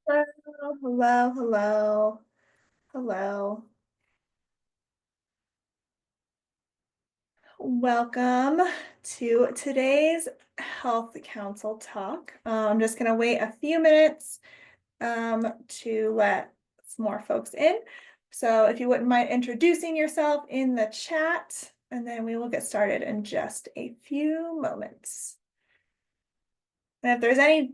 Hello, hello, hello, hello. Welcome to today's Health Council talk. I'm just going to wait a few minutes to let some more folks in. So if you wouldn't mind introducing yourself in the chat, and then we will get started in just a few moments. And if there's any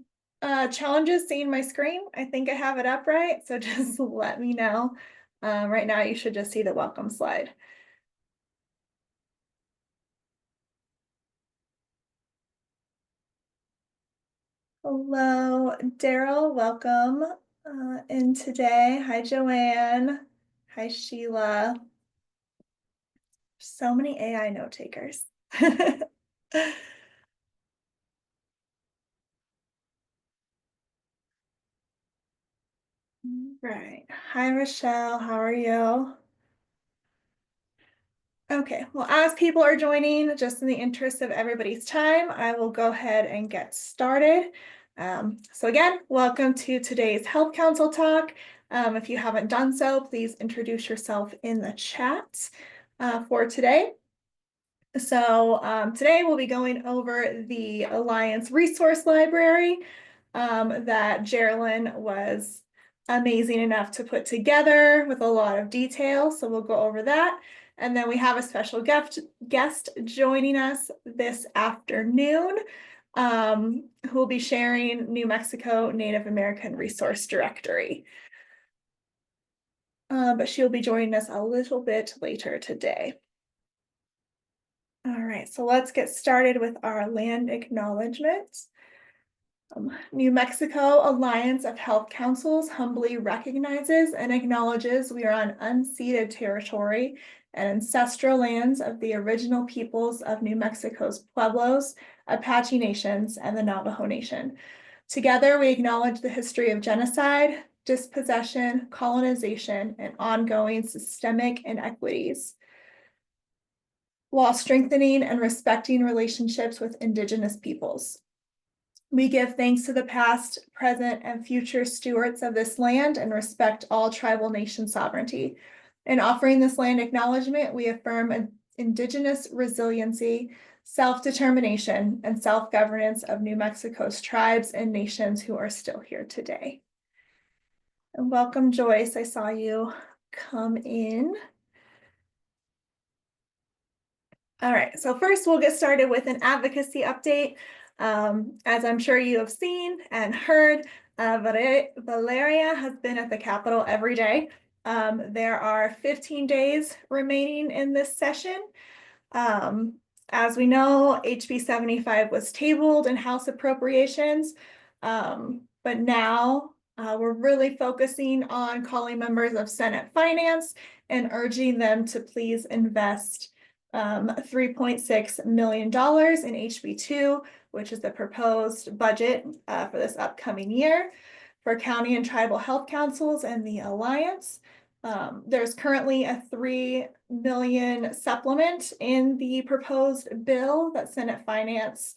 challenges seeing my screen, I think I have it up right, so just let me know. Right now, you should just see the welcome slide. Hello, Daryl, welcome in today. Hi, Joanne. Hi, Sheila. So many AI note takers. Right. Hi, Rochelle. How are you? Okay, well, as people are joining, just in the interest of everybody's time, I will go ahead and get started. So again, welcome to today's Health Council talk. If you haven't done so, please introduce yourself in the chat for today. So today we'll be going over the Alliance Resource Library that Geraldine was amazing enough to put together with a lot of detail. So we'll go over that. And then we have a special guest joining us this afternoon who will be sharing New Mexico Native American Resource Directory. But she'll be joining us a little bit later today. All right, so let's get started with our land acknowledgements. New Mexico Alliance of Health Councils humbly recognizes and acknowledges we are on unceded territory and ancestral lands of the original peoples of New Mexico's Pueblos, Apache Nations, and the Navajo Nation. Together, we acknowledge the history of genocide, dispossession, colonization, and ongoing systemic inequities, while strengthening and respecting relationships with Indigenous peoples. We give thanks to the past, present, and future stewards of this land and respect all tribal nation sovereignty. In offering this land acknowledgement, we affirm Indigenous resiliency, self-determination, and self-governance of New Mexico's tribes and nations who are still here today. And welcome, Joyce. I saw you come in. All right, so first we'll get started with an advocacy update. As I'm sure you have seen and heard, Valeria has been at the Capitol every day. There are 15 days remaining in this session. As we know, HB 75 was tabled in House Appropriations, but now we're really focusing on calling members of Senate Finance and urging them to please invest $3.6 million in HB2, which is the proposed budget for this upcoming year for county and tribal health councils and the Alliance. There's currently a $3 million supplement in the proposed bill that Senate Finance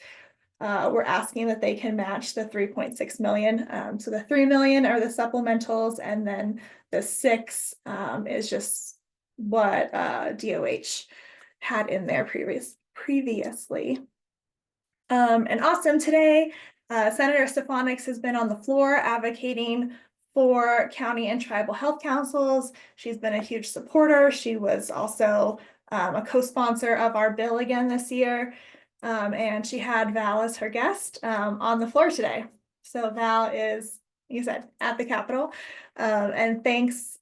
we're asking that they can match the 3.6 million. So the 3 million are the supplementals, and then the 6 is just what DOH had in there previously. And awesome, today, Senator Stefanik has been on the floor advocating for county and tribal health councils. She's been a huge supporter. She was also a co-sponsor of our bill again this year. And she had Val as her guest on the floor today. So Val is, you said, at the Capitol. And thanks,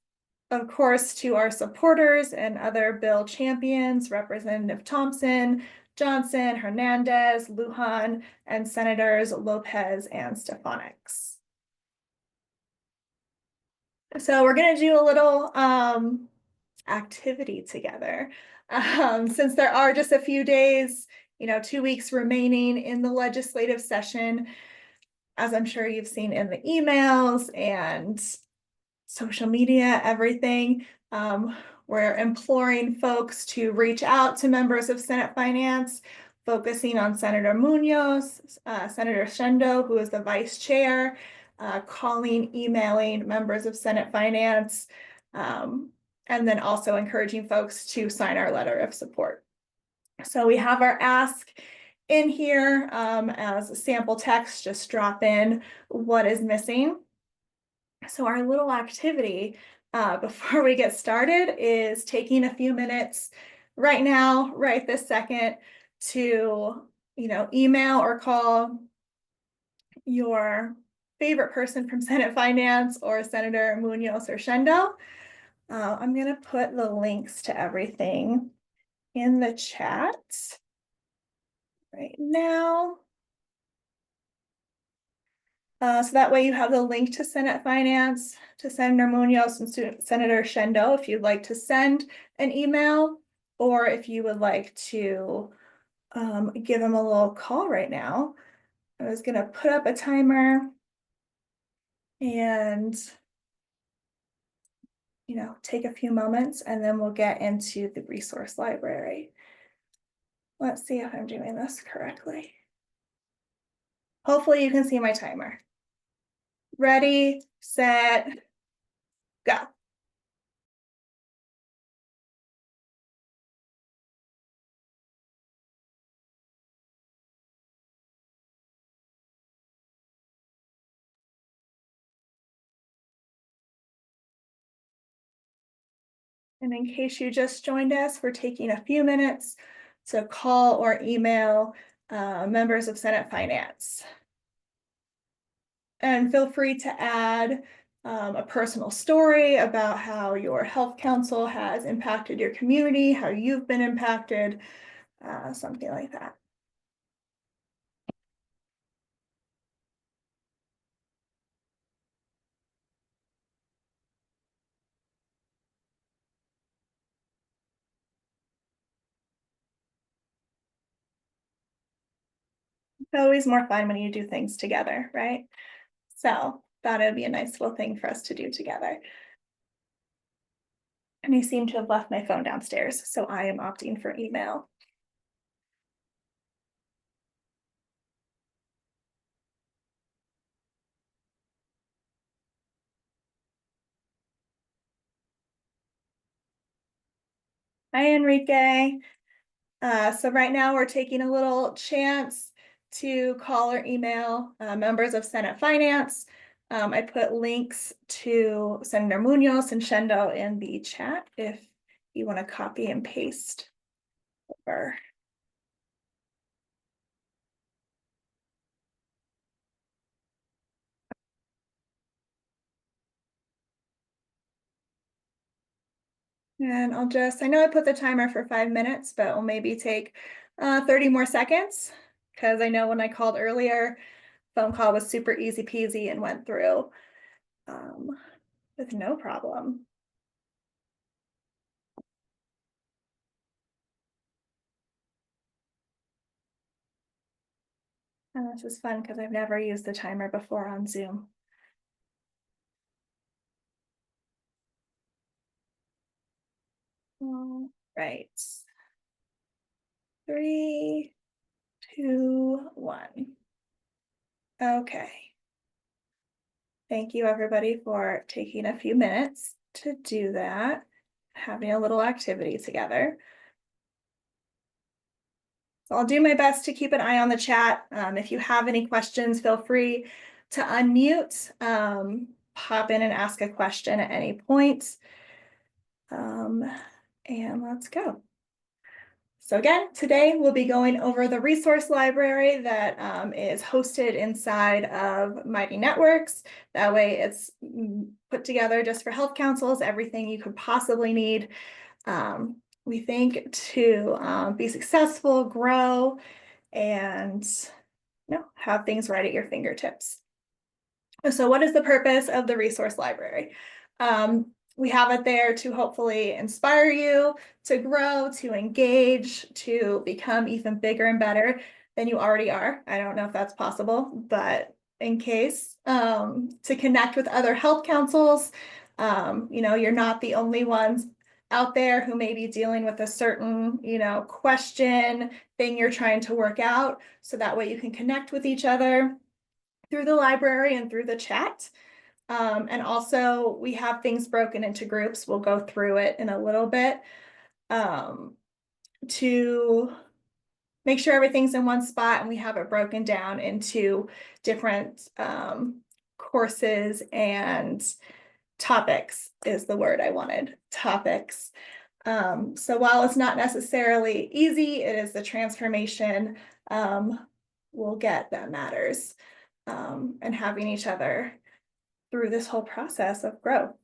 of course, to our supporters and other bill champions, Representative Thompson, Johnson, Hernandez, Lujan, and Senators Lopez and Stefanik. So we're going to do a little activity together. Since there are just a few days, 2 weeks remaining in the legislative session, as I'm sure you've seen in the emails and social media, everything, we're imploring folks to reach out to members of Senate Finance, focusing on Senator Munoz, Senator Shendo, who is the vice chair, calling, emailing members of Senate Finance, and then also encouraging folks to sign our letter of support. So we have our ask in here as a sample text, just drop in what is missing. So our little activity before we get started is taking a few minutes right now, right this second, to email or call your favorite person from Senate Finance or Senator Munoz or Shendo. I'm going to put the links to everything in the chat right now. So that way you have the link to Senate Finance, to Senator Munoz and Senator Shendo if you'd like to send an email, or if you would like to give them a little call right now. I was going to put up a timer and take a few moments, and then we'll get into the resource library. Let's see if I'm doing this correctly. Hopefully you can see my timer. Ready, set, go. And in case you just joined us, we're taking a few minutes to call or email members of Senate Finance. And feel free to add a personal story about how your health council has impacted your community, how you've been impacted, something like that. It's always more fun when you do things together, right? So thought it would be a nice little thing for us to do together. And I seem to have left my phone downstairs, so I am opting for email. Hi, Enrique. So right now we're taking a little chance to call or email members of Senate Finance. I put links to Senator Munoz and Shendo in the chat if you want to copy and paste over. And I know I put the timer for 5 minutes, but we'll maybe take 30 more seconds, because I know when I called earlier, phone call was super easy peasy and went through with no problem. And this is fun because I've never used the timer before on Zoom. All right. 3, 2, 1. Okay. Thank you, everybody, for taking a few minutes to do that, having a little activity together. So I'll do my best to keep an eye on the chat. If you have any questions, feel free to unmute, pop in and ask a question at any point. And let's go. So again, today we'll be going over the resource library that is hosted inside of Mighty Networks. That way it's put together just for health councils, everything you could possibly need. We think to be successful, grow, and have things right at your fingertips. So what is the purpose of the resource library? We have it there to hopefully inspire you to grow, to engage, to become even bigger and better than you already are. I don't know if that's possible, but in case, to connect with other health councils, you're not the only ones out there who may be dealing with a certain, question, thing you're trying to work out. So that way you can connect with each other through the library and through the chat. And also we have things broken into groups. We'll go through it in a little bit to make sure everything's in one spot, and we have it broken down into different courses and topics is the word I wanted, topics. So while it's not necessarily easy, it is the transformation we'll get that matters, and having each other through this whole process of growth.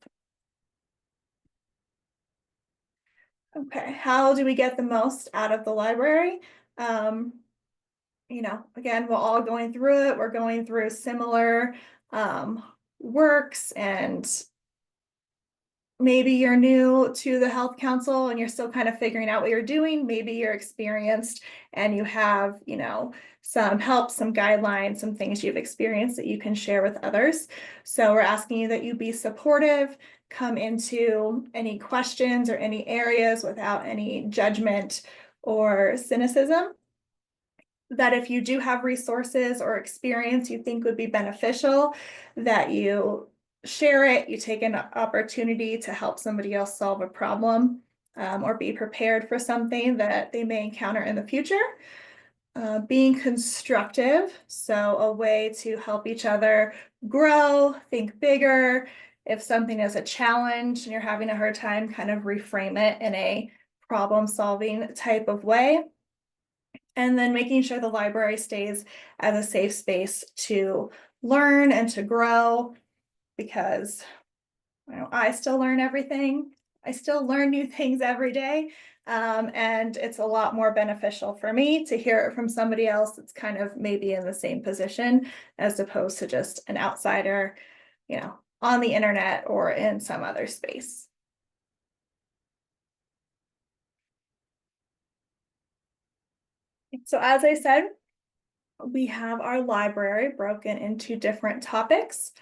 Okay, how do we get the most out of the library? You know, again, we're all going through it. We're going through similar works, and maybe you're new to the Health Council and you're still kind of figuring out what you're doing. Maybe you're experienced and you have, you know, some help, some guidelines, some things you've experienced that you can share with others. So we're asking you that you be supportive, come into any questions or any areas without any judgment or cynicism. That if you do have resources or experience you think would be beneficial, that you share it, you take an opportunity to help somebody else solve a problem, or be prepared for something that they may encounter in the future. Being constructive, so a way to help each other grow, think bigger. If something is a challenge and you're having a hard time, kind of reframe it in a problem-solving type of way. And then making sure the library stays as a safe space to learn and to grow, because you know, I still learn everything. I still learn new things every day. And it's a lot more beneficial for me to hear it from somebody else that's kind of maybe in the same position, as opposed to just an outsider, you know, on the internet or in some other space. So as I said, we have our library broken into different topics.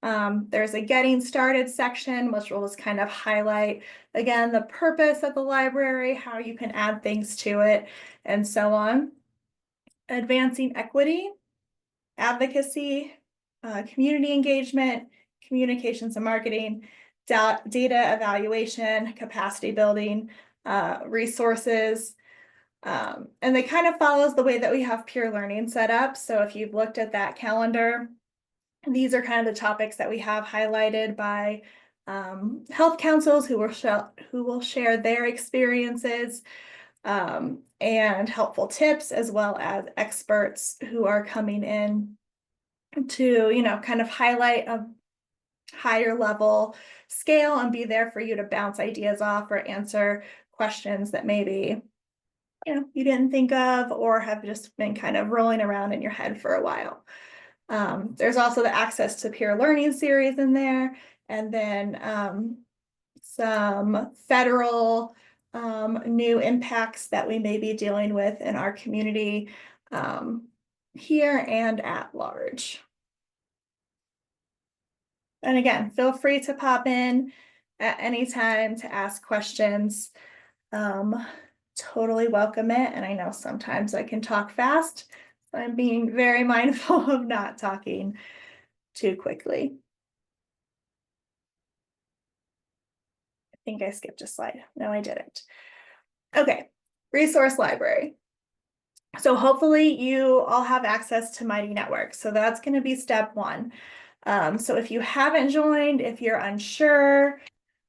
There's a getting started section, which will just kind of highlight, again, the purpose of the library, how you can add things to it, and so on. Advancing equity, advocacy, community engagement, communications and marketing, data evaluation, capacity building, resources. And they kind of follows the way that we have peer learning set up. So if you've looked at that calendar, these are kind of the topics that we have highlighted by health councils who will share their experiences and helpful tips, as well as experts who are coming in to, you know, kind of highlight a higher level scale and be there for you to bounce ideas off or answer questions that maybe, you know, you didn't think of or have just been kind of rolling around in your head for a while. There's also the access to peer learning series in there, and then some federal new impacts that we may be dealing with in our community here and at large. And again, feel free to pop in at any time to ask questions. Totally welcome it. And I know sometimes I can talk fast, so I'm being very mindful of not talking too quickly. I think I skipped a slide. No, I didn't. Okay, resource library. So hopefully you all have access to Mighty Network. So that's going to be step one. So if you haven't joined, if you're unsure,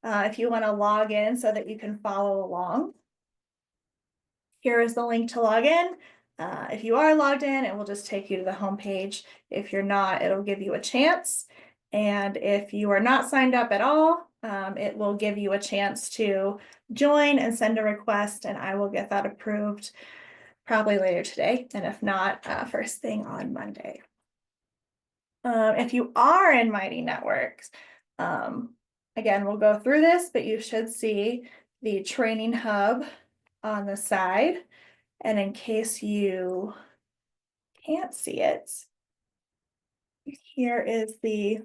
if you want to log in so that you can follow along, here is the link to log in. If you are logged in, it will just take you to the home page. If you're not, it'll give you a chance. And if you are not signed up at all, it will give you a chance to join and send a request, and I will get that approved probably later today. And if not, first thing on Monday. If you are in Mighty Networks, again, we'll go through this, but you should see the training hub on the side. And in case you can't see it, here is the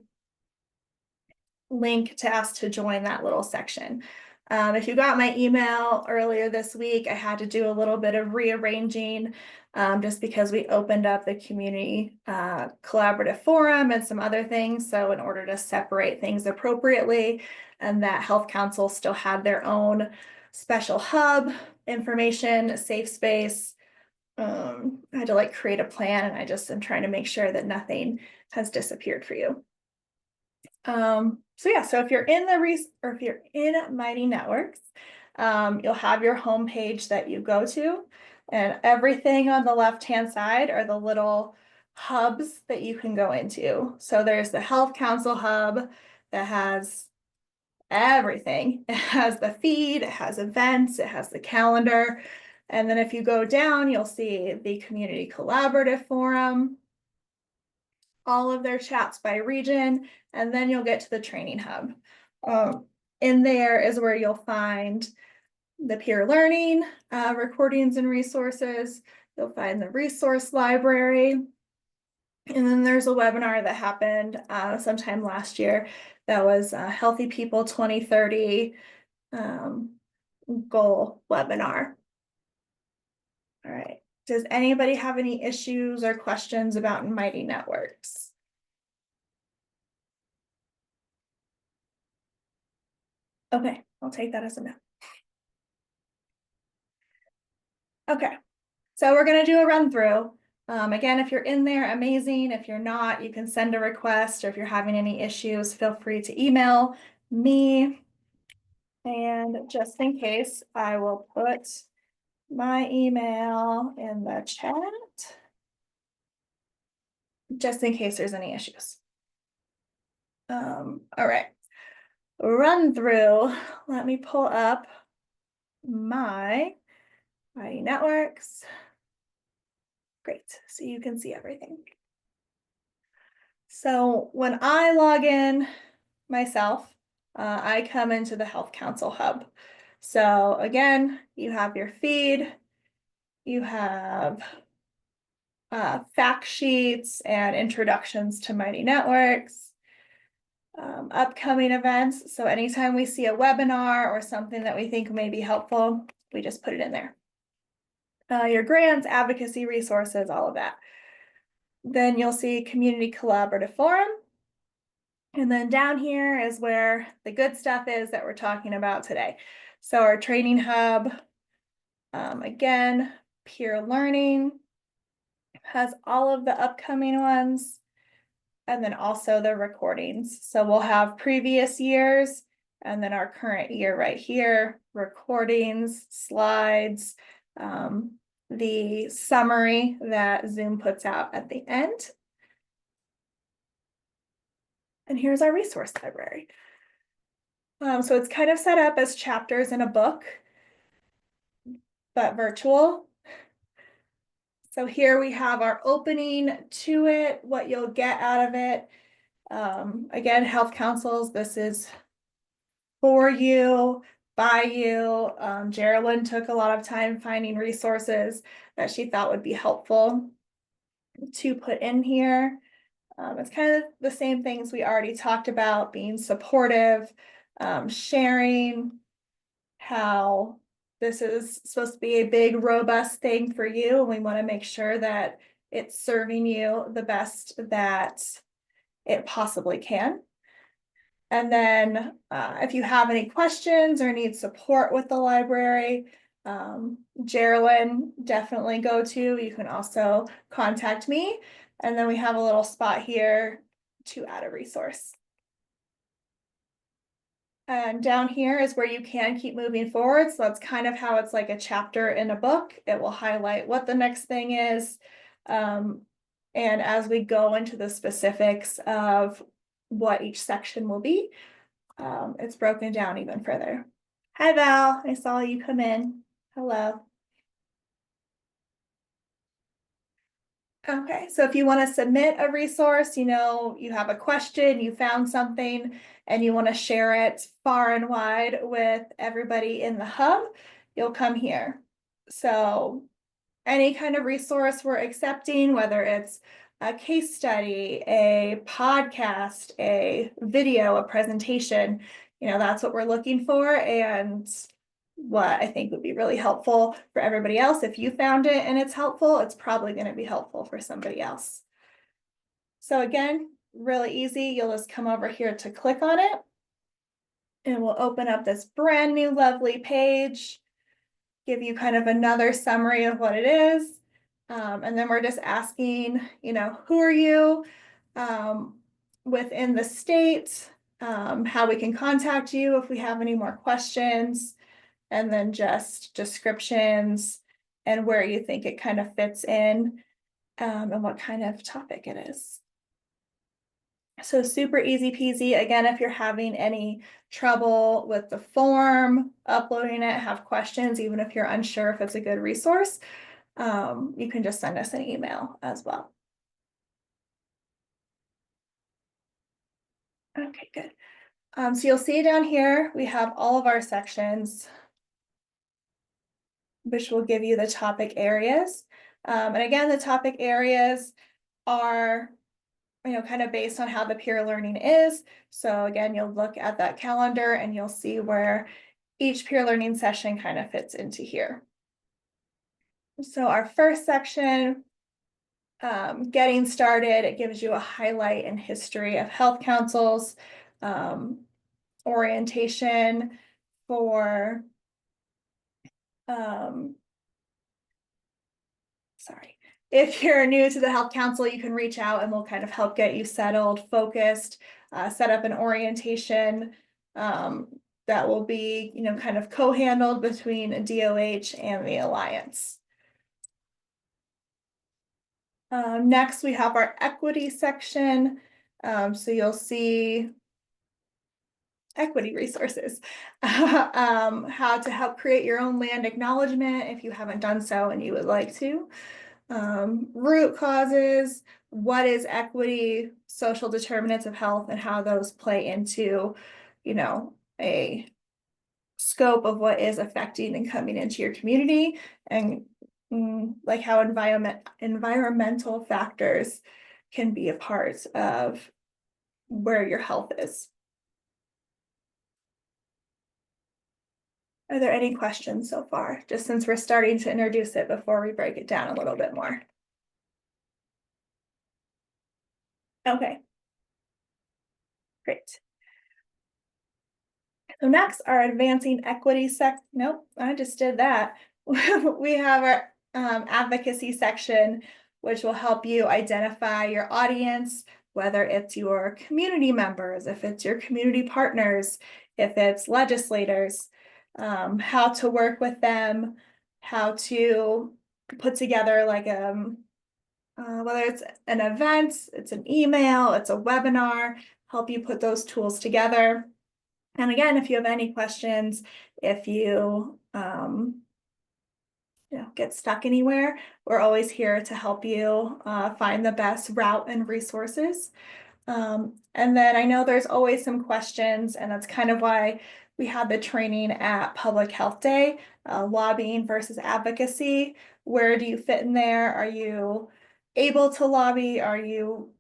link to ask to join that little section. If you got my email earlier this week, I had to do a little bit of rearranging just because we opened up the community collaborative forum and some other things. So in order to separate things appropriately, and that Health Council still had their own special hub, information, safe space. I had to like create a plan, and I just am trying to make sure that nothing has disappeared for you. So yeah, so if you're in or if you're in Mighty Networks, you'll have your homepage that you go to, and everything on the left-hand side are the little hubs that you can go into. So there's the Health Council hub that has everything. It has the feed, it has events, it has the calendar. And then if you go down, you'll see the Community Collaborative Forum, all of their chats by region, and then you'll get to the Training Hub. In there is where you'll find the peer learning, recordings and resources. You'll find the resource library. And then there's a webinar that happened sometime last year that was Healthy People 2030 goal webinar. All right. Does anybody have any issues or questions about Mighty Networks? Okay, I'll take that as a no. Okay, so we're gonna do a run through. Again, if you're in there, amazing. If you're not, you can send a request, or if you're having any issues, feel free to email me. And just in case, I will put my email in the chat, just in case there's any issues. All right, run through. Let me pull up my Mighty Networks. Great, so you can see everything. So when I log in myself, I come into the Health Council hub. So again, you have your feed, you have fact sheets and introductions to Mighty Networks, upcoming events. So anytime we see a webinar or something that we think may be helpful, we just put it in there. Your grants, advocacy resources, all of that. Then you'll see Community Collaborative Forum. And then down here is where the good stuff is that we're talking about today. So our training hub, again, peer learning has all of the upcoming ones, and then also the recordings. So we'll have previous years and then our current year right here, recordings, slides, the summary that Zoom puts out at the end. And here's our resource library. So it's kind of set up as chapters in a book, but virtual. So here we have our opening to it, what you'll get out of it. Again, Health Councils, this is for you, by you. Geraldine took a lot of time finding resources that she thought would be helpful to put in here. It's kind of the same things we already talked about, being supportive, sharing how this is supposed to be a big, robust thing for you. And we want to make sure that it's serving you the best that it possibly can. And then if you have any questions or need support with the library, Geraldine, definitely go to. You can also contact me. And then we have a little spot here to add a resource. And down here is where you can keep moving forward. So that's kind of how it's like a chapter in a book. It will highlight what the next thing is. And as we go into the specifics of what each section will be, it's broken down even further. Hi, Val. I saw you come in. Hello. Okay, so if you want to submit a resource, you have a question, you found something, and you want to share it far and wide with everybody in the hub, you'll come here. So any kind of resource we're accepting, whether it's a case study, a podcast, a video, a presentation, that's what we're looking for, and what I think would be really helpful for everybody else. If you found it and it's helpful, it's probably going to be helpful for somebody else. So again, really easy. You'll just come over here to click on it, and we'll open up this brand new lovely page, give you kind of another summary of what it is. And then we're just asking, who are you within the state, how we can contact you if we have any more questions, and then just descriptions and where you think it kind of fits in, and what kind of topic it is. So super easy peasy. Again, if you're having any trouble with the form, uploading it, have questions, even if you're unsure if it's a good resource, you can just send us an email as well. Okay, good. So you'll see down here, we have all of our sections, which will give you the topic areas. And again, the topic areas are kind of based on how the peer learning is. So again, you'll look at that calendar and you'll see where each peer learning session kind of fits into here. So our first section, getting started, it gives you a highlight and history of health councils, orientation for, sorry. If you're new to the Health Council, you can reach out and we'll kind of help get you settled, focused, set up an orientation that will be, kind of co-handled between a DOH and the Alliance. Next, we have our equity section. So you'll see equity resources, how to help create your own land acknowledgement if you haven't done so and you would like to. Root causes, what is equity, social determinants of health, and how those play into, a scope of what is affecting and coming into your community, and like how environmental factors can be a part of where your health is. Are there any questions so far, just since we're starting to introduce it before we break it down a little bit more? Okay. Great. So next, our advancing equity nope, I just did that. We have our advocacy section, which will help you identify your audience, whether it's your community members, if it's your community partners, if it's legislators, how to work with them, how to put together like whether it's an event, it's an email, it's a webinar, help you put those tools together. And again, if you have any questions, if you get stuck anywhere, we're always here to help you find the best route and resources. And then I know there's always some questions, and that's kind of why we had the training at Public Health Day, lobbying versus advocacy. Where do you fit in there? Are you able to lobby? Are you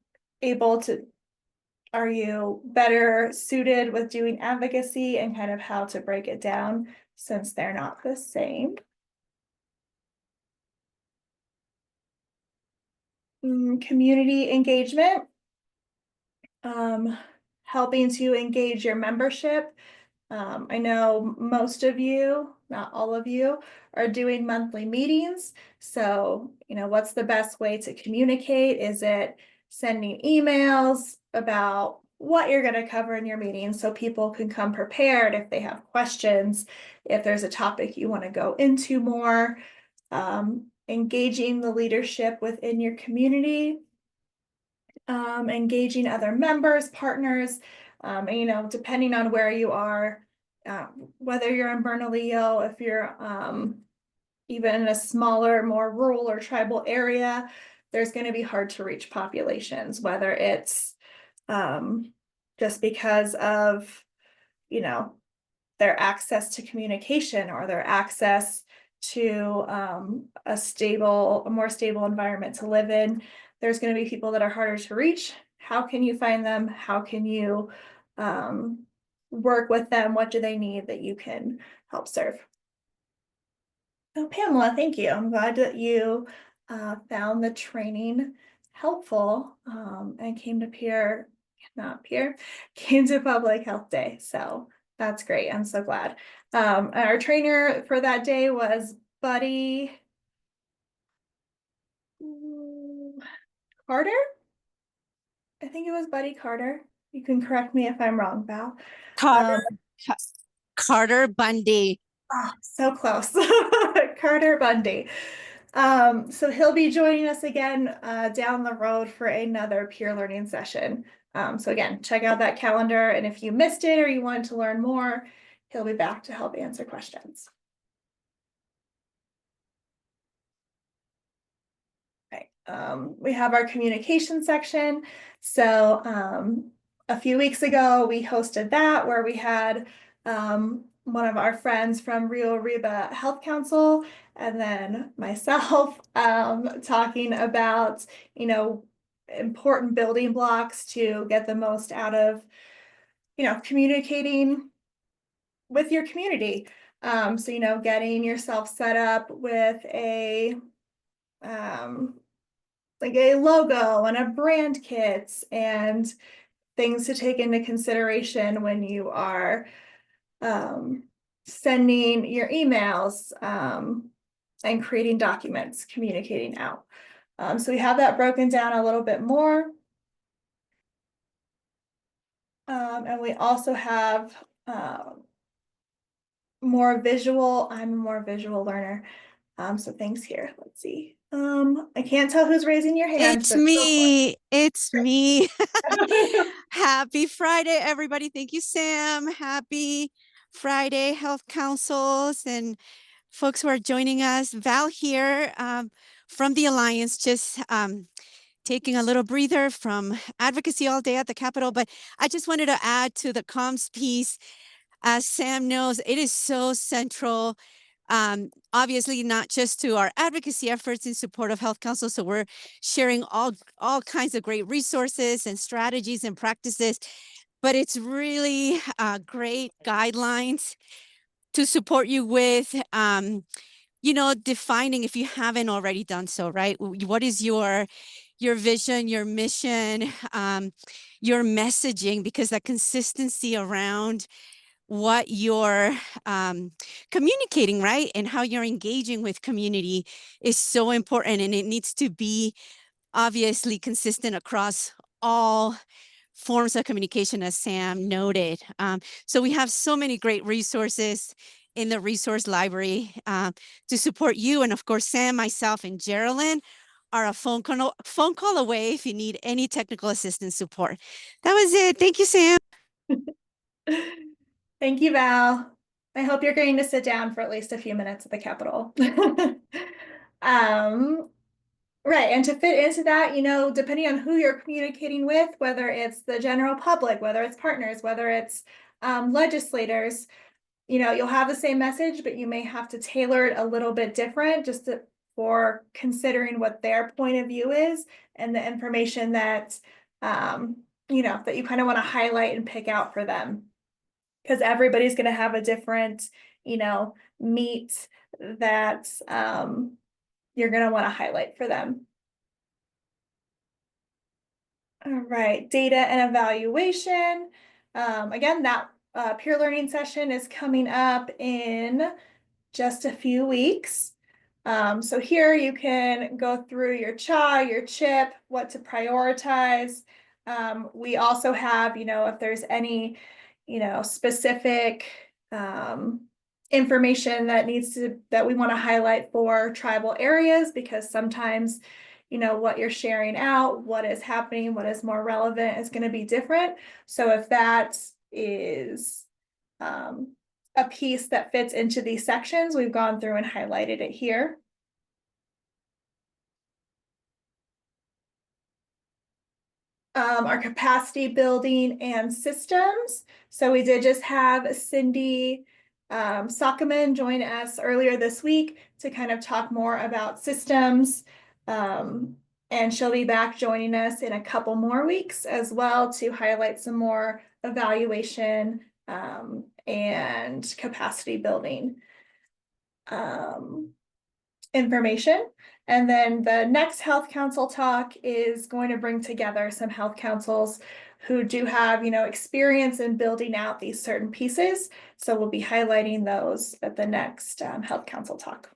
better suited with doing advocacy, and kind of how to break it down since they're not the same? Community engagement, helping to engage your membership. I know most of you, not all of you, are doing monthly meetings. So, what's the best way to communicate? Is it sending emails about what you're going to cover in your meeting so people can come prepared if they have questions, if there's a topic you want to go into more, engaging the leadership within your community, engaging other members, partners, and, depending on where you are, whether you're in Bernalillo, if you're even in a smaller, more rural or tribal area, there's going to be hard to reach populations, whether it's just because of, their access to communication or their access to a more stable environment to live in. There's going to be people that are harder to reach. How can you find them? How can you work with them. What do they need that you can help serve? Oh, Pamela, thank you. I'm glad that you found the training helpful and came to came to Public Health Day. So that's great. I'm so glad. Our trainer for that day was Buddy Carter. I think it was Buddy Carter. You can correct me if I'm wrong, Val. Carter, Carter Bundy. Oh, so close. Carter Bundy. So he'll be joining us again down the road for another peer learning session. So again, check out that calendar, and if you missed it or you wanted to learn more, he'll be back to help answer questions. Okay. We have our communication section. So a few weeks ago, we hosted that where we had one of our friends from Rio Arriba Health Council and then myself talking about, important building blocks to get the most out of, communicating with your community. So, getting yourself set up with like a logo and a brand kit and things to take into consideration when you are sending your emails and creating documents, communicating out. So we have that broken down a little bit more. And we also have more visual. I'm a more visual learner. So thanks here. Let's see. I can't tell who's raising your hand. It's me. It's me. Happy Friday, everybody. Thank you, Sam. Happy Friday, Health Councils and folks who are joining us. Val here from the Alliance, just taking a little breather from advocacy all day at the Capitol. But I just wanted to add to the comms piece. As Sam knows, it is so central, obviously not just to our advocacy efforts in support of Health Council. So we're sharing all kinds of great resources and strategies and practices, but it's really great guidelines to support you with, defining, if you haven't already done so, right? What is your vision, your mission, your messaging, because that consistency around what you're communicating, right? And how you're engaging with community is so important. And it needs to be obviously consistent across all forms of communication, as Sam noted. So we have so many great resources in the resource library to support you. And of course, Sam, myself, and Geraldine are a phone call away if you need any technical assistance support. That was it. Thank you, Sam. Thank you, Val. I hope you're going to sit down for at least a few minutes at the Capitol. Right, and to fit into that, depending on who you're communicating with, whether it's the general public, whether it's partners, whether it's legislators, you'll have the same message, but you may have to tailor it a little bit different for considering what their point of view is and the information that, that you kind of want to highlight and pick out for them. Because everybody's going to have a different, meat that you're going to want to highlight for them. All right, data and evaluation. Again, that peer learning session is coming up in just a few weeks. So here you can go through your CHA, your CHIP, what to prioritize. We also have, if there's any specific information that we want to highlight for tribal areas, because sometimes, what you're sharing out, what is happening, what is more relevant is going to be different. So if that is a piece that fits into these sections, we've gone through and highlighted it here. Our capacity building and systems. So we did just have Cindy Sockerman join us earlier this week to kind of talk more about systems. And she'll be back joining us in a couple more weeks as well to highlight some more evaluation and capacity building information. And then the next Health Council talk is going to bring together some health councils who do have, experience in building out these certain pieces. So we'll be highlighting those at the next Health Council talk.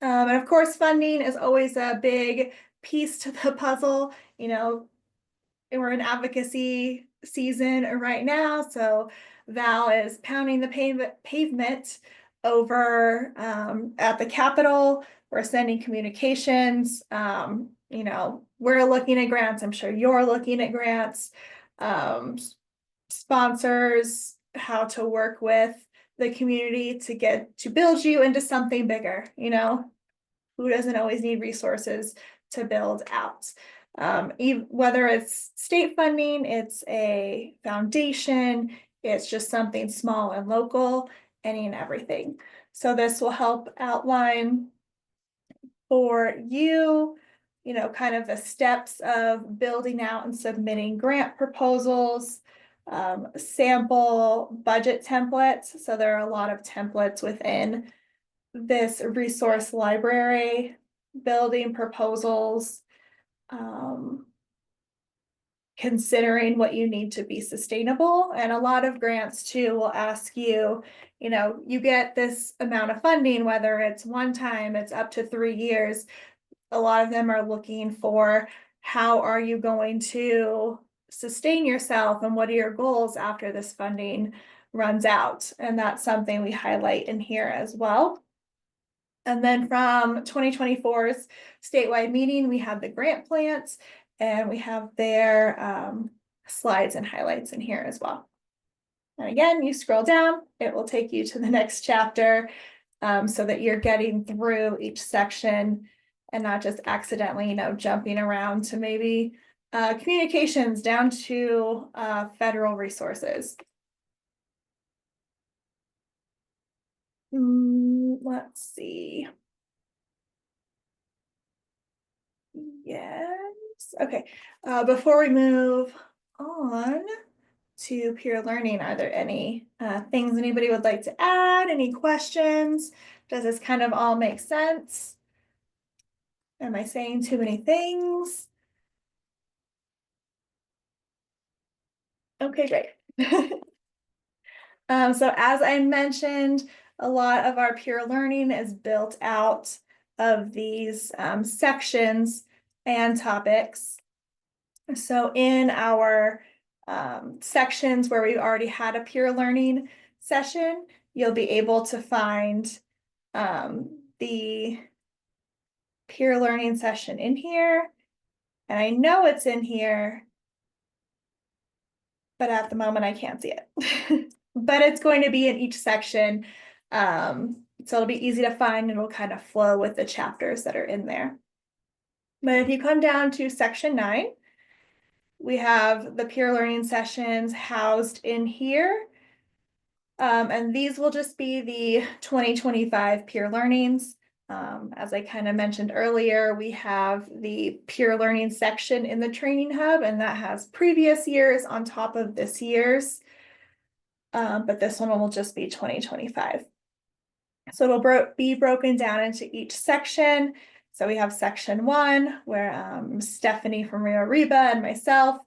And of course, funding is always a big piece to the puzzle. We're in advocacy season right now, so Val is pounding the pavement over at the Capitol. We're sending communications. We're looking at grants. I'm sure you're looking at grants, sponsors, how to work with the community to build you into something bigger. Who doesn't always need resources to build out? Whether it's state funding, it's a foundation, it's just something small and local, any and everything. So this will help outline for you, kind of the steps of building out and submitting grant proposals, sample budget templates. So there are a lot of templates within this resource library, building proposals, considering what you need to be sustainable. And a lot of grants too will ask you, you get this amount of funding, whether it's one time, it's up to 3 years. A lot of them are looking for how are you going to sustain yourself and what are your goals after this funding runs out. And that's something we highlight in here as well. And then from 2024's statewide meeting, we have the grant plans and we have their slides and highlights in here as well. And again, you scroll down, it will take you to the next chapter so that you're getting through each section and not just accidentally, jumping around to maybe communications down to federal resources. Let's see. Yes. Okay. Before we move on to peer learning, are there any things anybody would like to add? Any questions? Does this kind of all make sense? Am I saying too many things? Okay, great. So as I mentioned, a lot of our peer learning is built out of these sections and topics. So in our sections where we already had a peer learning session, you'll be able to find the peer learning session in here. And I know it's in here, but at the moment I can't see it. But it's going to be in each section. So it'll be easy to find and it'll kind of flow with the chapters that are in there. But if you come down to section 9, we have the peer learning sessions housed in here. And these will just be the 2025 peer learnings. As I kind of mentioned earlier, we have the peer learning section in the training hub, and that has previous years on top of this year's. But this one will just be 2025. So it'll be broken down into each section. So we have section 1 where Stephanie from Rio Reba and myself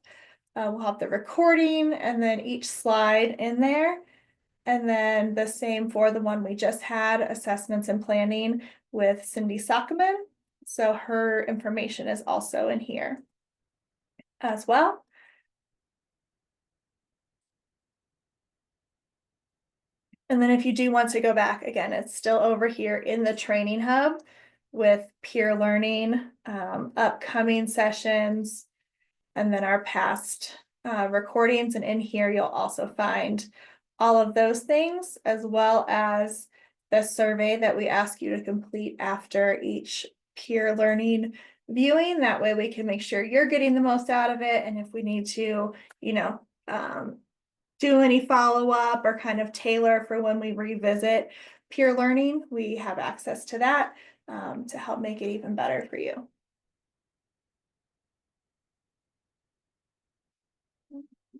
will have the recording and then each slide in there. And then the same for the one we just had, assessments and planning with Cindy Sockman. So her information is also in here as well. And then if you do want to go back, again, it's still over here in the training hub with peer learning, upcoming sessions, and then our past recordings. And in here, you'll also find all of those things, as well as the survey that we ask you to complete after each peer learning viewing. That way we can make sure you're getting the most out of it. And if we need to, do any follow-up or kind of tailor for when we revisit peer learning, we have access to that to help make it even better for you.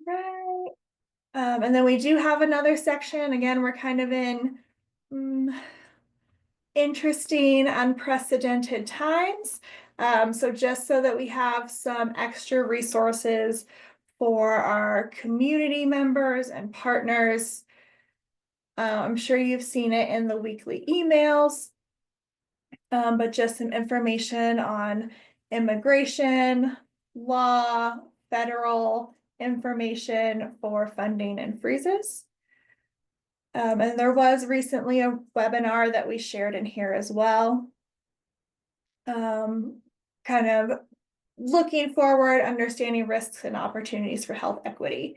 Right. And then we do have another section. Again, we're kind of in interesting, unprecedented times. So just so that we have some extra resources for our community members and partners. I'm sure you've seen it in the weekly emails, but just some information on immigration, law, federal information for funding and freezes. And there was recently a webinar that we shared in here as well. Kind of looking forward, understanding risks and opportunities for health equity.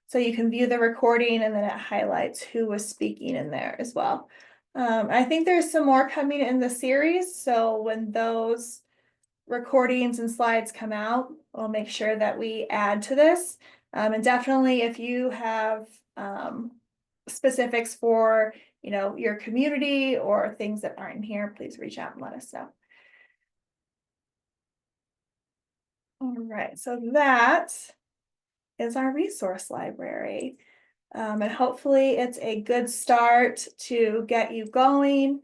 So you can view the recording and then it highlights who was speaking in there as well. I think there's some more coming in the series. So when those recordings and slides come out, we'll make sure that we add to this. And definitely if you have specifics for, your community or things that aren't in here, please reach out and let us know. All right, so that is our resource library. And hopefully it's a good start to get you going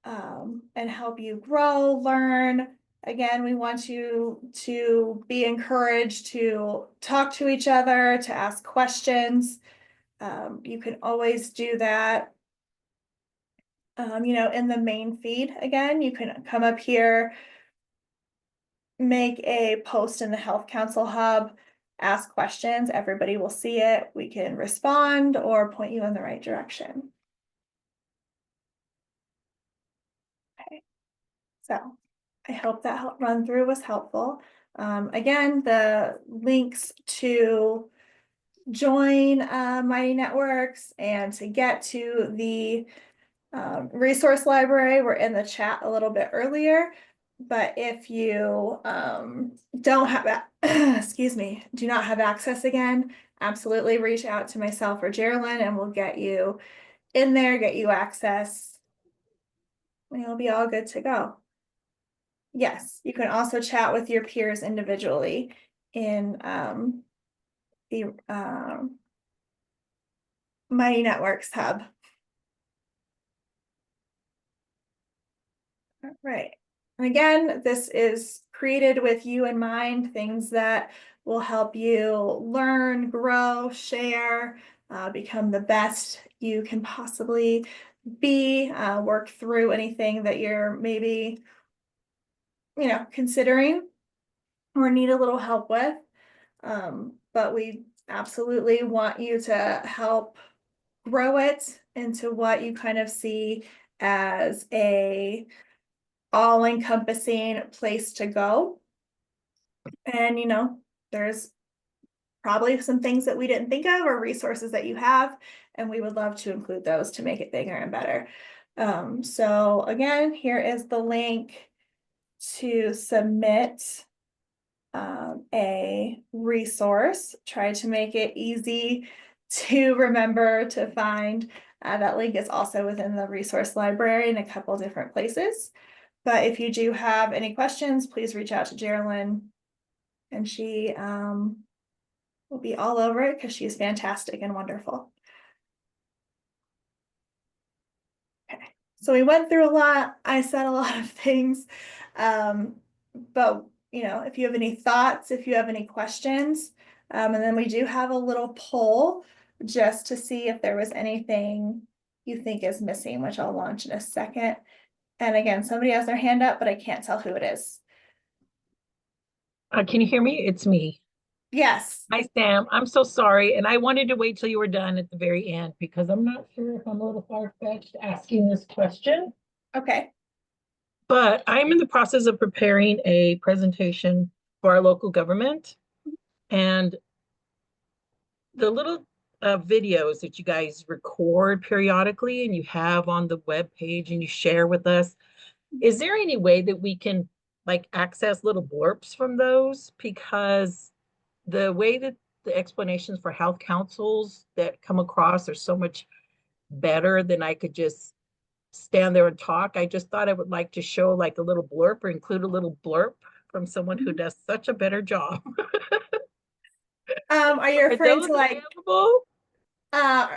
and help you grow, learn. Again, we want you to be encouraged to talk to each other, to ask questions. You can always do that, in the main feed. Again, you can come up here, make a post in the Health Council Hub, ask questions, everybody will see it. We can respond or point you in the right direction. Okay, so I hope that run through was helpful. Again, the links to join Mighty Networks and to get to the resource library were in the chat a little bit earlier. But if you don't have that, excuse me, do not have access again, absolutely reach out to myself or Geraldine and we'll get you in there, get you access. And you'll be all good to go. Yes, you can also chat with your peers individually in the Mighty Networks hub. All right. And again, this is created with you in mind, things that will help you learn, grow, share, become the best you can possibly be, work through anything that you're maybe, considering or need a little help with. But we absolutely want you to help grow it into what you kind of see as a all-encompassing place to go. And there's probably some things that we didn't think of or resources that you have, and we would love to include those to make it bigger and better. So again, here is the link to submit a resource. Try to make it easy to remember to find. That link is also within the resource library in a couple different places. But if you do have any questions, please reach out to Geraldine and she will be all over it because she's fantastic and wonderful. Okay, so we went through a lot. I said a lot of things, but if you have any thoughts, if you have any questions, and then we do have a little poll just to see if there was anything you think is missing, which I'll launch in a second. And again, somebody has their hand up, but I can't tell who it is. Can you hear me? It's me. Yes. Hi, Sam. I'm so sorry. And I wanted to wait till you were done at the very end because I'm not sure if I'm a little far-fetched asking this question. Okay. But I'm in the process of preparing a presentation for our local government. And the little videos that you guys record periodically and you have on the web page and you share with us, is there any way that we can access little blurbs from those? Because the way that the explanations for health councils that come across are so much better than I could just stand there and talk. I just thought I would like to show a little blurb or include a little blurb from someone who does such a better job. Are you Are referring those to available?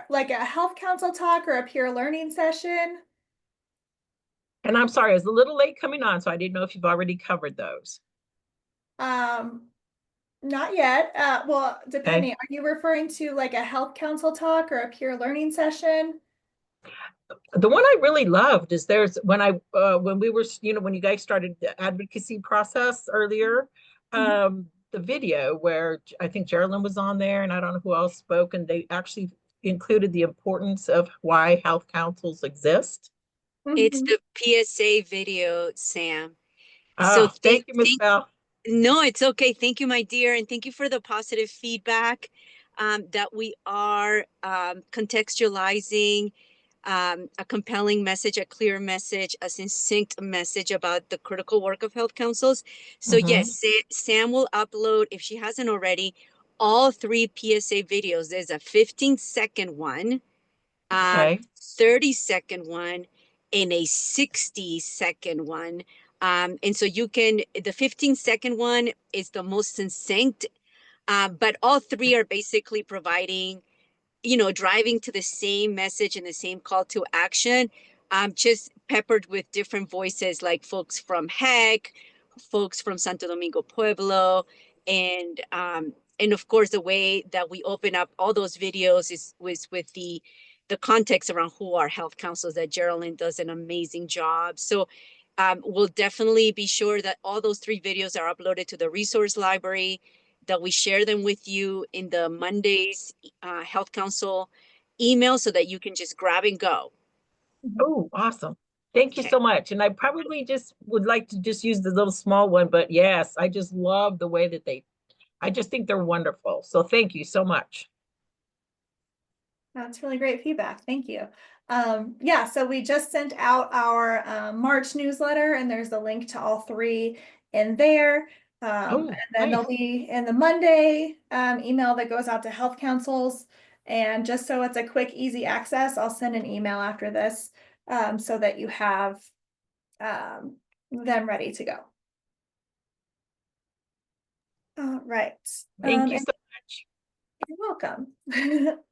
like a health council talk or a peer learning session? And I'm sorry, it's a little late coming on, so I didn't know if you've already covered those. Um, Not yet. Well, Okay. depending, are you referring to like a health council talk or a peer learning session? The one I really loved is there's when we were, when you guys started the advocacy process earlier, Mhm. the video where I think Geraldine was on there and I don't know who else spoke, and they actually included the importance of why health councils exist. It's Mhm. the PSA video, Sam. So Ah, thank you, Miss Bell. no, it's okay. Thank you, my dear, and thank you for the positive feedback that we are contextualizing a compelling message, a clear message, a succinct message about the critical work of health councils. So Mhm. yes, Sam will upload, if she hasn't already, all 3 PSA videos. There's a 15-second one, a Okay. 30-second one, and a 60-second one. And so you can, the 15-second one is the most succinct, but all 3 are basically providing, driving to the same message and the same call to action, just peppered with different voices like folks from HEC, folks from Santo Domingo Pueblo, and of course the way that we open up all those videos was with the context around who are health councils that Geraldine does an amazing job. So we'll definitely be sure that all those 3 videos are uploaded to the resource library, that we share them with you in the Mondays Health Council email so that you can just grab and go. Oh, awesome. Thank you Okay. so much. And I probably just would like to just use the little small one, but yes, I just love the way that I just think they're wonderful. So thank you so much. That's really great feedback. Thank you. Yeah, so we just sent out our March newsletter, and there's a link to all 3 in there. Oh, And then they'll nice. be in the Monday email that goes out to health councils. And just so it's a quick, easy access, I'll send an email after this so that you have them ready to go. All right. Thank you And so much. you're welcome.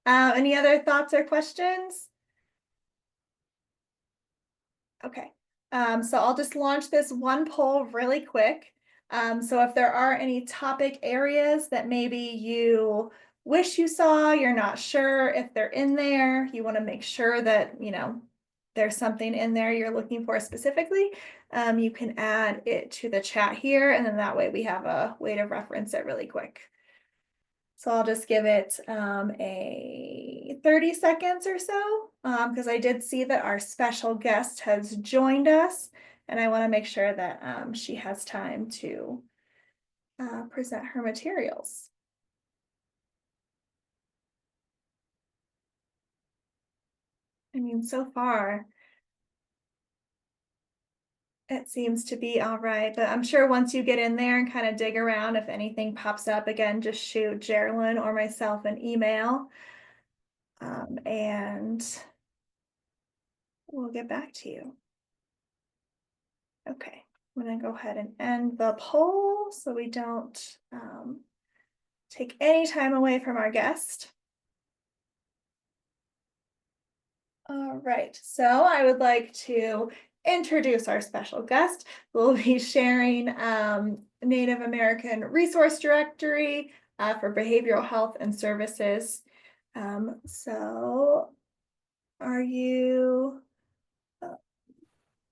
Any other thoughts or questions? Okay, so I'll just launch this one poll really quick. So if there are any topic areas that maybe you wish you saw, you're not sure if they're in there, you want to make sure that, there's something in there you're looking for specifically, you can add it to the chat here, and then that way we have a way to reference it really quick. So I'll just give it a 30 seconds or so, because I did see that our special guest has joined us, and I want to make sure that she has time to present her materials. I mean, so far, it seems to be all right, but I'm sure once you get in there and kind of dig around, if anything pops up again, just shoot Geraldine or myself an email, and we'll get back to you. Okay, I'm gonna go ahead and end the poll so we don't take any time away from our guest. All right, so I would like to introduce our special guest. We'll be sharing Native American Resource Directory for Behavioral Health and Services. So are you,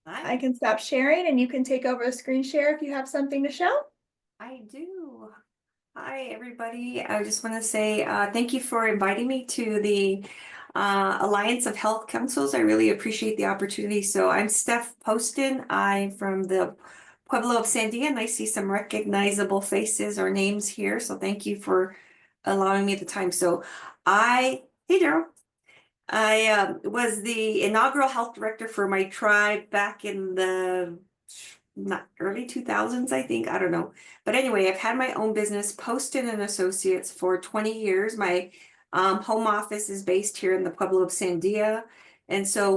I can stop sharing and you can take over the screen share if you have something to show. I do. Hi, everybody. I just want to say thank you for inviting me to the Alliance of Health Councils. I really appreciate the opportunity. So I'm Steph Poston. I'm from the Pueblo of Sandia, and I see some recognizable faces or names here. So thank you for allowing me the time. So hey, Daryl. I was the inaugural health director for my tribe back in the not early 2000s, I think. I don't know. But anyway, I've had my own business, Poston and Associates, for 20 years. My home office is based here in the Pueblo of Sandia. And so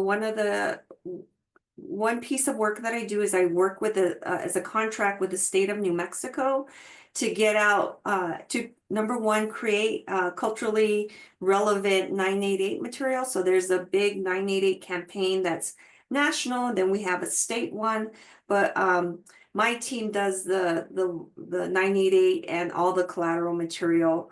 one piece of work that I do is I work with as a contract with the state of New Mexico to get out, to number one, create culturally relevant 988 material. So there's a big 988 campaign that's national, and then we have a state one. But my team does the 988 and all the collateral material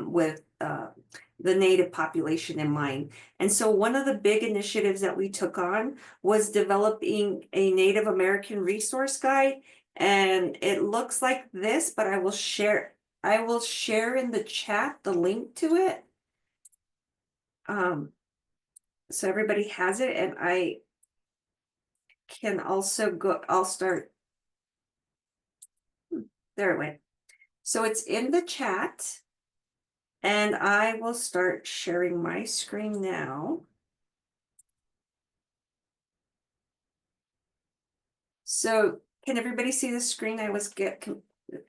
with the Native population in mind. And so one of the big initiatives that we took on was developing a Native American resource guide. And it looks like this, but I will share in the chat the link to it. So everybody has it, and I can also I'll start. There it went. So it's in the chat, and I will start sharing my screen now. So can everybody see the screen?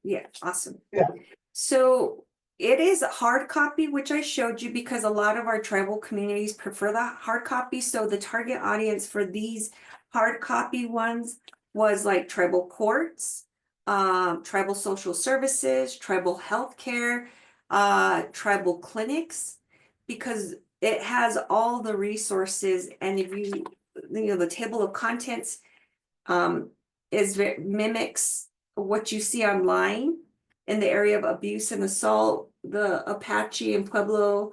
Yeah, awesome. Yeah. So it is a hard copy, which I showed you because a lot of our tribal communities prefer the hard copy. So the target audience for these hard copy ones was like tribal courts, tribal social services, tribal healthcare, tribal clinics, because it has all the resources. And if you know, the table of contents mimics what you see online in the area of abuse and assault, the Apache and Pueblo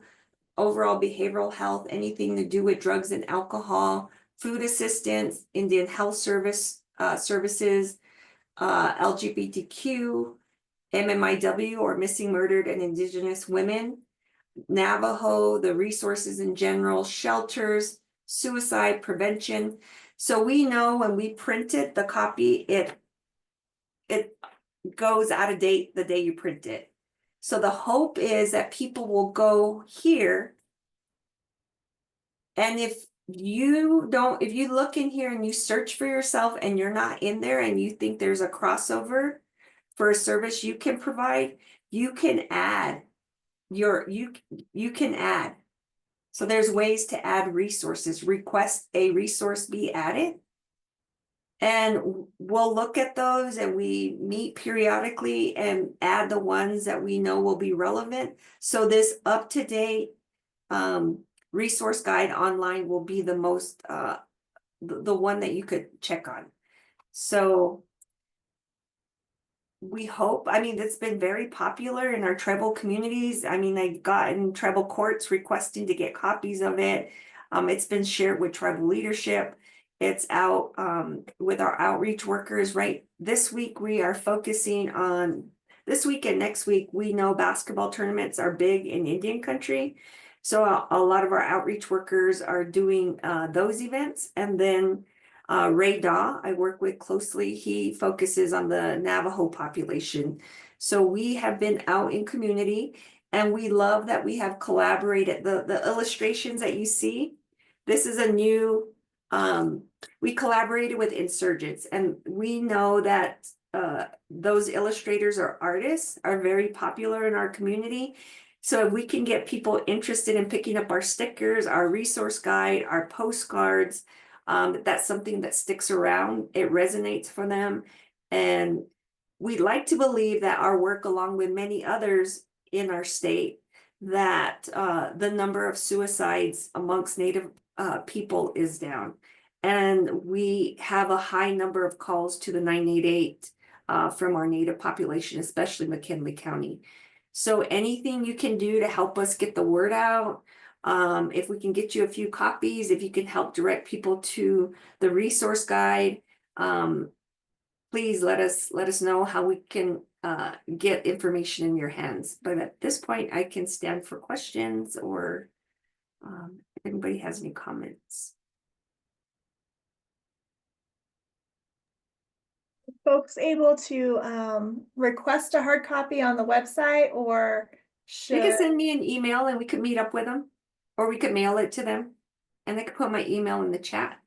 overall behavioral health, anything to do with drugs and alcohol, food assistance, Indian health services, LGBTQ, MMIW or missing, murdered, and indigenous women, Navajo, the resources in general, shelters, suicide prevention. So we know when we printed the copy, it goes out of date the day you print it. So the hope is that people will go here. And if you look in here and you search for yourself and you're not in there and you think there's a crossover for a service you can provide, you can add you can add. So there's ways to add resources, request a resource be added. And we'll look at those and we meet periodically and add the ones that we know will be relevant. So this up-to-date resource guide online will be the most, the one that you could check on. So we hope, I mean, it's been very popular in our tribal communities. I mean, I've gotten tribal courts requesting to get copies of it. It's been shared with tribal leadership. It's out with our outreach workers, right? This week, we are focusing on, this week and next week, we know basketball tournaments are big in Indian country. So a lot of our outreach workers are doing those events. And then Ray Daw, I work with closely, he focuses on the Navajo population. So we have been out in community and we love that we have collaborated. The illustrations that you see, this is a new, we collaborated with insurgents, and we know that those illustrators or artists are very popular in our community. So if we can get people interested in picking up our stickers, our resource guide, our postcards, that's something that sticks around. It resonates for them. And we'd like to believe that our work, along with many others in our state, that the number of suicides amongst Native people is down. And we have a high number of calls to the 988 from our Native population, especially McKinley County. So anything you can do to help us get the word out, if we can get you a few copies, if you can help direct people to the resource guide, please let us know how we can get information in your hands. But at this point, I can stand for questions or if anybody has any comments. Folks able to request a hard copy on the website, or They should could send me an email and we could meet up with them, or we could mail it to them, and they could put my email in the chat.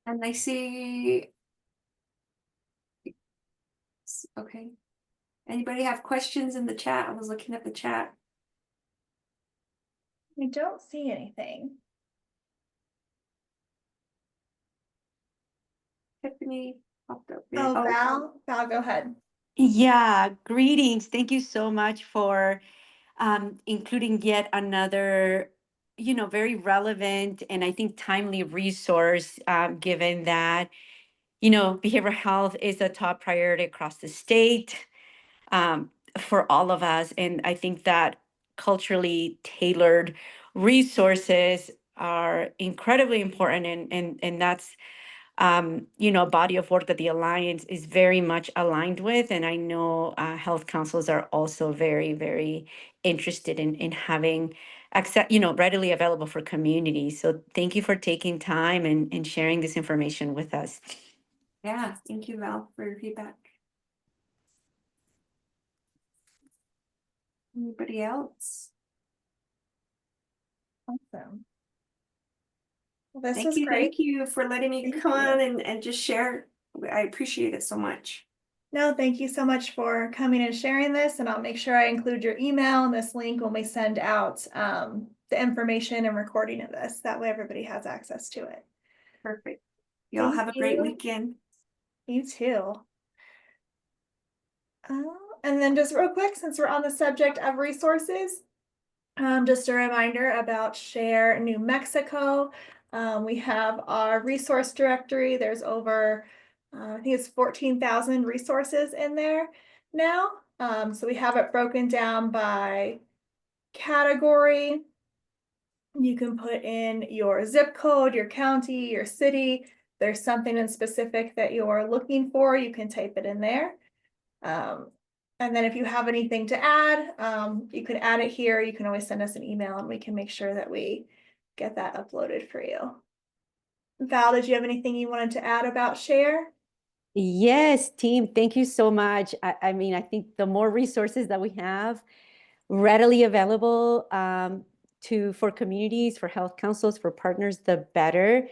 And I see. Okay. Anybody have questions in the chat? I was looking at the chat. I don't see anything. Tiffany popped up. Oh, Val, go ahead. Yeah, greetings. Thank you so much for including yet another, very relevant and I think timely resource, given that, behavioral health is a top priority across the state, for all of us. And I think that culturally tailored resources are incredibly important. And that's a body of work that the Alliance is very much aligned with. And I know health councils are also very, very interested in having access, readily available for communities. So thank you for taking time and sharing this information with us. Yeah, thank you, Val, for your feedback. Anybody else? Awesome. Well, this Thank was you, great. thank you for letting me Thank come you. on and just share. I appreciate it so much. No, thank you so much for coming and sharing this, and I'll make sure I include your email and this link when we send out the information and recording of this. That way everybody has access to it. Perfect. Y'all Thank have a great you. weekend. You too. And then just real quick, since we're on the subject of resources, just a reminder about Share New Mexico. We have our resource directory. There's over, I think it's 14,000 resources in there now. So we have it broken down by category. You can put in your zip code, your county, your city. There's something in specific that you're looking for, you can type it in there. And then if you have anything to add, you can add it here. You can always send us an email and we can make sure that we get that uploaded for you. Val, did you have anything you wanted to add about Share? Yes, team, thank you so much. I mean, I think the more resources that we have readily available for communities, for health councils, for partners, the better.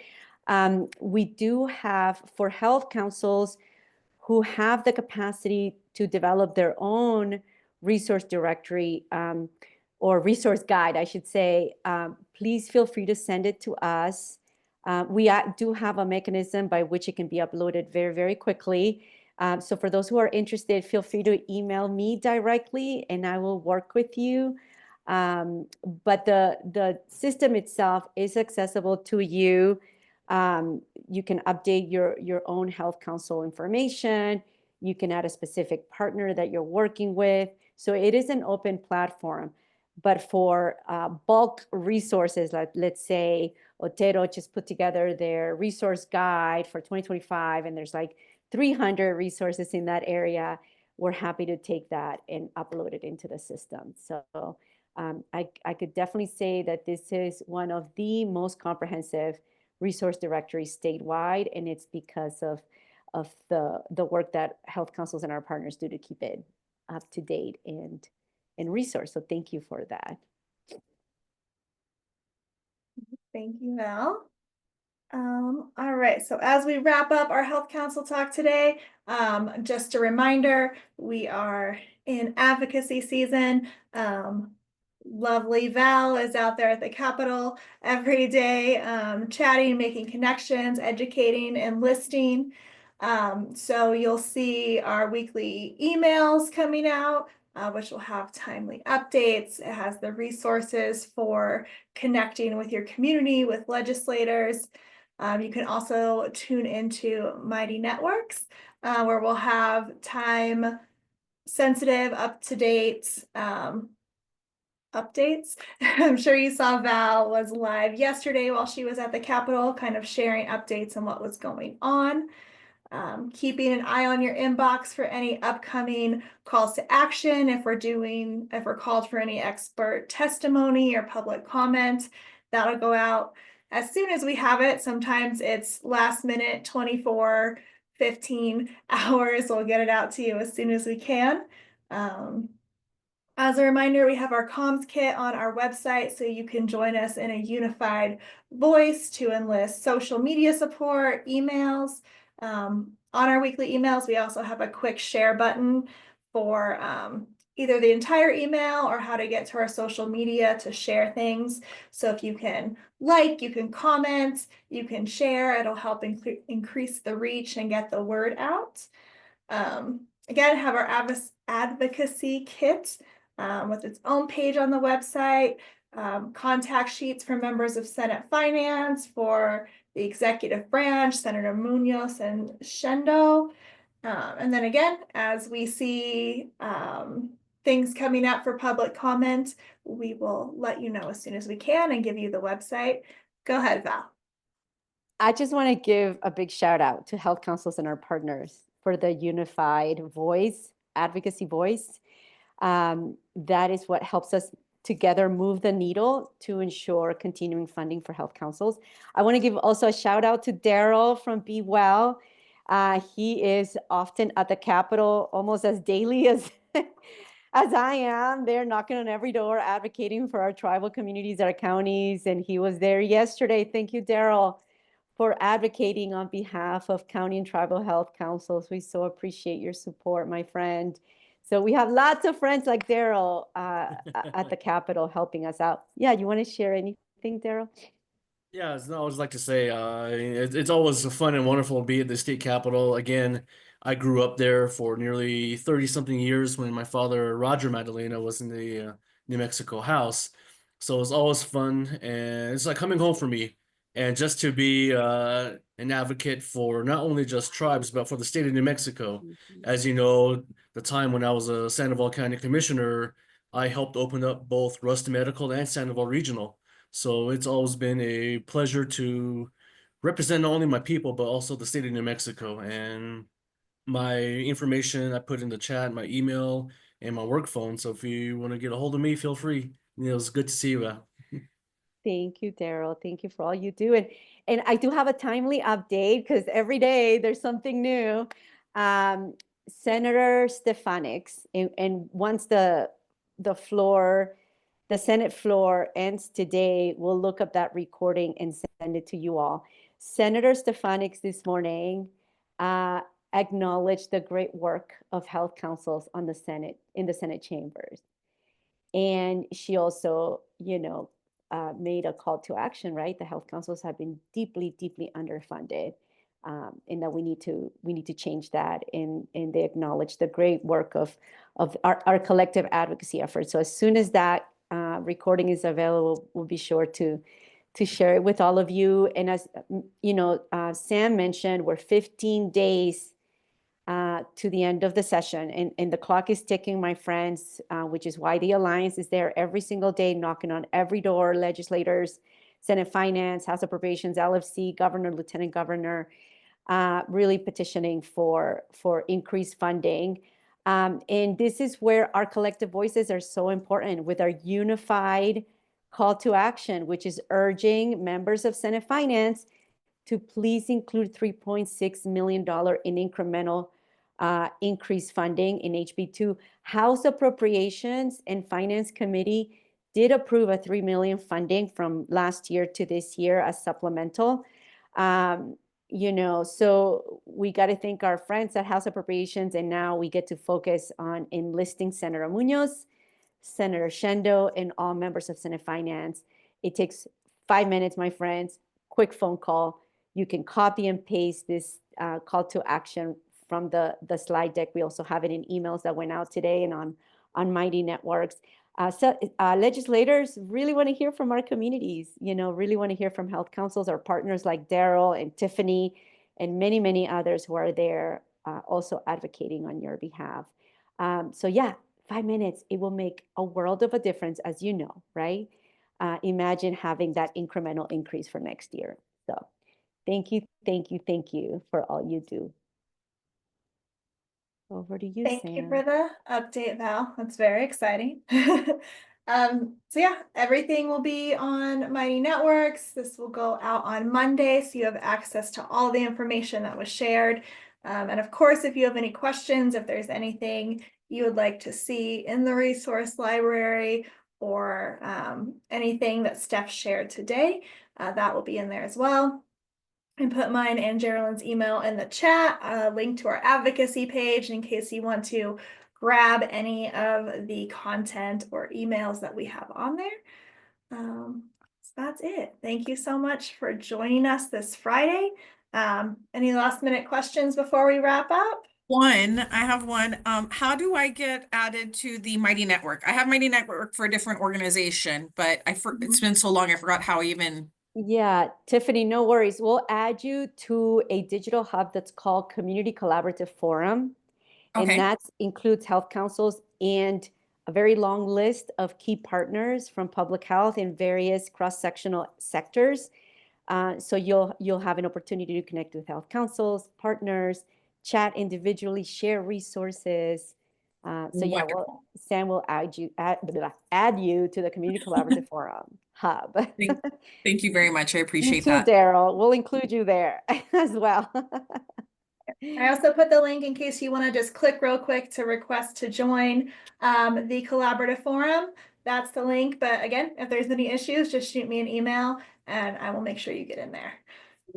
We do have for health councils who have the capacity to develop their own resource directory or resource guide, I should say, please feel free to send it to us. We do have a mechanism by which it can be uploaded very, very quickly. So for those who are interested, feel free to email me directly and I will work with you. But the system itself is accessible to you. You can update your own health council information. You can add a specific partner that you're working with. So it is an open platform. But for bulk resources, like let's say Otero just put together their resource guide for 2025, and there's like 300 resources in that area, we're happy to take that and upload it into the system. So I could definitely say that this is one of the most comprehensive resource directories statewide, and it's because of the work that health councils and our partners do to keep it up to date and resource. So thank you for that. Thank you, Val. All right, so as we wrap up our health council talk today, just a reminder, we are in advocacy season. Lovely Val is out there at the Capitol every day, chatting, making connections, educating, and listing. So you'll see our weekly emails coming out, which will have timely updates. It has the resources for connecting with your community, with legislators. You can also tune into Mighty Networks, where we'll have time sensitive, up-to-date updates. I'm sure you saw Val was live yesterday while she was at the Capitol, kind of sharing updates on what was going on. Keeping an eye on your inbox for any upcoming calls to action. If we're called for any expert testimony or public comment, that'll go out as soon as we have it. Sometimes it's last minute, 24, 15 hours. We'll get it out to you as soon as we can. As a reminder, we have our comms kit on our website, so you can join us in a unified voice to enlist social media support, emails. On our weekly emails, we also have a quick share button for either the entire email or how to get to our social media to share things. So if you can like, you can comment, you can share, it'll help increase the reach and get the word out. Again, have our advocacy kit with its own page on the website, contact sheets for members of Senate Finance, for the executive branch, Senator Munoz and Shendo. And then again, as we see things coming up for public comment, we will let you know as soon as we can and give you the website. Go ahead, Val. I just want to give a big shout out to health councils and our partners for the unified voice, advocacy voice. That is what helps us together move the needle to ensure continuing funding for health councils. I want to give also a shout out to Daryl from Be Well. He is often at the Capitol almost as daily as as I am. They're knocking on every door, advocating for our tribal communities, our counties, and he was there yesterday. Thank you, Daryl, for advocating on behalf of county and tribal health councils. We so appreciate your support, my friend. So we have lots of friends like Daryl at the Capitol helping us out. Yeah, you want to share anything, Daryl? Yeah, I would just like to say it's always fun and wonderful to be at the state capitol. Again, I grew up there for nearly 30-something years when my father, Roger Madalena, was in the New Mexico House. So it was always fun, and it's like coming home for me. And just to be an advocate for not only just tribes, but for the state of New Mexico. As you know, the time when I was a Sandoval County Commissioner, I helped open up both Ruston Medical and Sandoval Regional. So it's always been a pleasure to represent not only my people, but also the state of New Mexico. And my information I put in the chat, my email, and my work phone. So if you want to get a hold of me, feel free. It was good to see you. Thank you, Daryl. Thank you for all you do. And I do have a timely update because every day there's something new. Senator Stefanix, and once the Senate floor ends today, we'll look up that recording and send it to you all. Senator Stefanix this morning acknowledged the great work of health councils on the Senate, in the Senate chambers. And she also, made a call to action, right? The health councils have been deeply, deeply underfunded, and that we need to change that. And they acknowledge the great work of our collective advocacy efforts. So as soon as that recording is available, we'll be sure to share it with all of you. And as Sam mentioned, we're 15 days to the end of the session, and the clock is ticking, my friends, which is why the Alliance is there every single day, knocking on every door, legislators, Senate Finance, House Appropriations, LFC, Governor, Lieutenant Governor, really petitioning for increased funding. And this is where our collective voices are so important, with our unified call to action, which is urging members of Senate Finance to please include $3.6 million in incremental increased funding in HB2. House Appropriations and Finance Committee did approve a $3 million funding from last year to this year as supplemental. So we got to thank our friends at House Appropriations, and now we get to focus on enlisting Senator Munoz, Senator Shendo, and all members of Senate Finance. It takes 5 minutes, my friends, quick phone call. You can copy and paste this call to action from the slide deck. We also have it in emails that went out today and on Mighty Networks. Legislators really want to hear from our communities, really want to hear from health councils, our partners like Daryl and Tiffany and many, many others who are there also advocating on your behalf. So yeah, 5 minutes, it will make a world of a difference, as you know, right? Imagine having that incremental increase for next year. So thank you, thank you, thank you for all you do. Over to you, Thank Sam. you for the update, Val. That's very exciting. So yeah, everything will be on Mighty Networks. This will go out on Monday, so you have access to all the information that was shared. And of course, if you have any questions, if there's anything you would like to see in the resource library or anything that Steph shared today, that will be in there as well. And put mine and Geraldine's email in the chat, a link to our advocacy page in case you want to grab any of the content or emails that we have on there. So that's it. Thank you so much for joining us this Friday. Any last minute questions before we wrap up? I have one. How do I get added to the Mighty Network? I have Mighty Network for a different organization, but it's been so long, I forgot how I even. Yeah, Tiffany, no worries. We'll add you to a digital hub that's called Community Collaborative Forum. And Okay. that includes health councils and a very long list of key partners from public health in various cross-sectional sectors. So you'll have an opportunity to connect with health councils, partners, chat individually, share resources. So yeah, Wonderful. Sam will add you to the Community Collaborative Forum hub. Thank you very much. I You appreciate too, that. Daryl. We'll include you there as well. I also put the link in case you want to just click real quick to request to join the collaborative forum. That's the link. But again, if there's any issues, just shoot me an email and I will make sure you get in there.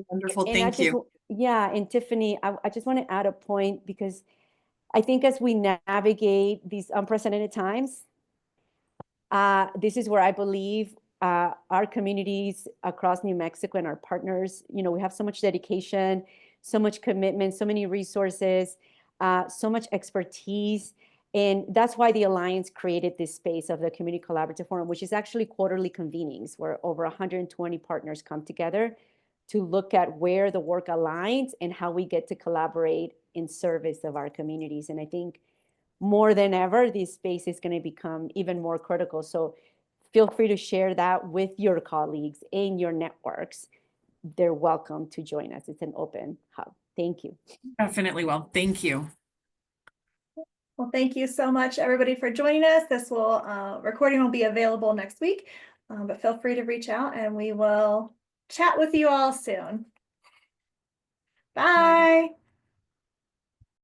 Wonderful. And Thank you. Yeah, and Tiffany, I just want to add a point because I think as we navigate these unprecedented times, this is where I believe our communities across New Mexico and our partners, we have so much dedication, so much commitment, so many resources, so much expertise. And that's why the Alliance created this space of the Community Collaborative Forum, which is actually quarterly convenings where over 120 partners come together to look at where the work aligns and how we get to collaborate in service of our communities. And I think more than ever, this space is going to become even more critical. So feel free to share that with your colleagues in your networks. They're welcome to join us. It's an open hub. Thank you. Definitely will. Thank you. Well, thank you so much, everybody, for joining us. This recording will be available next week, but feel free to reach out and we will chat with you all soon.